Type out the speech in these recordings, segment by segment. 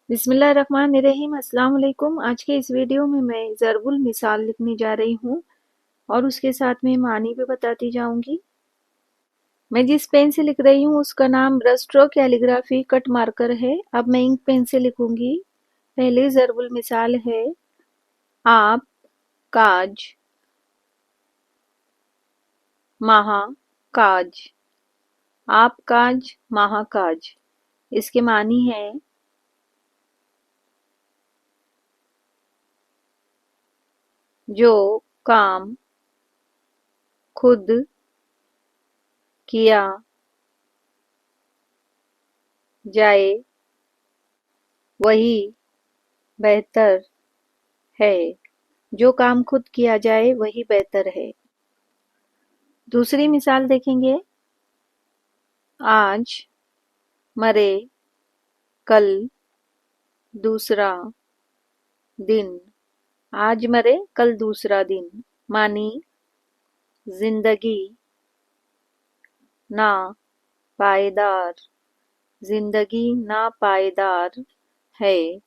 बिस्मिल्लाहिर्रहमानिर्रहीम। अस्सलाम वालेकुम। आज के इस वीडियो में मैं ज़रबुल मिसाल लिखने जा रही हूँ और उसके साथ में मानी भी बताती जाऊंगी। मैं जिस पेन से लिख रही हूँ उसका नाम brush stroke calligraphy cut marker है। अब मैं इंक पेन से लिखूंगी। पहले ज़रबुल मिसाल है आप काज महा काज। आप काज महा काज। इसके मानी है जो काम खुद किया जाए वही बेहतर है। जो काम खुद किया जाए वही बेहतर है। दूसरी मिसाल देखेंगे। आज मरे कल दूसरा दिन। आज मरे कल दूसरा दिन। मानी जिंदगी ना पायदार। जिंदगी ना पायदार है।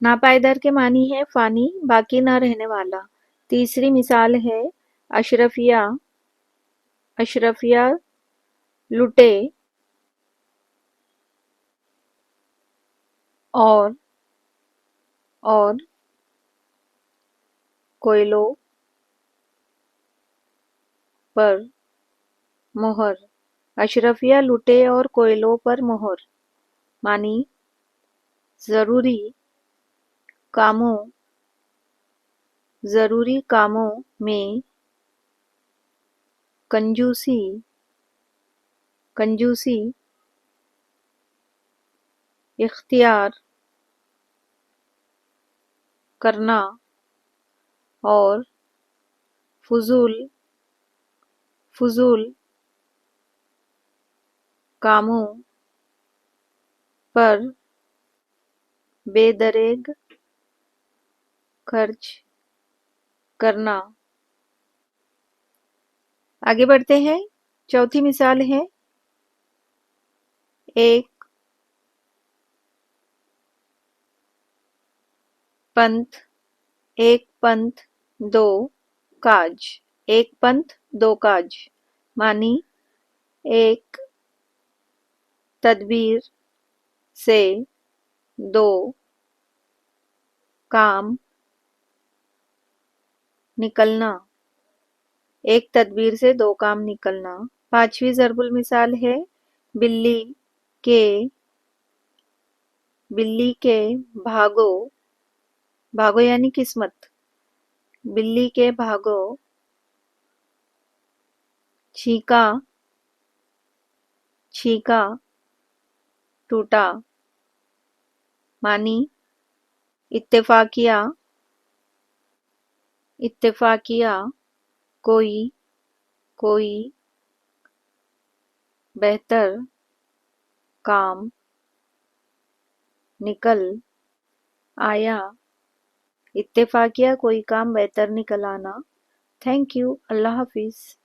नापायदार के मानी है फानी, बाकी ना रहने वाला। तीसरी मिसाल है अशरफिया। अशरफिया लुटे और कोयलों पर मोहर। अशरफिया लुटे और कोयलों पर मोहर। मानी कामों जरूरी कामों में कंजूसी कंजूसी इख्तियार करना और फजूल फजूल कामों पर बेदरेग खर्च करना। आगे बढ़ते हैं। चौथी मिसाल है एक पंथ दो काज। एक पंथ दो काज। मानी एक तदबीर से दो काम निकलना। एक तदबीर से दो काम निकलना। पांचवी ज़रबुल मिसाल है बिल्ली के भागो। भागो यानी किस्मत। बिल्ली के भागो छीका छीका टूटा। मानी इत्तेफाकिया इत्तेफाकिया कोई बेहतर काम निकल आया। इत्तेफाकिया कोई काम बेहतर निकल आना। Thank you. Allah Hafiz.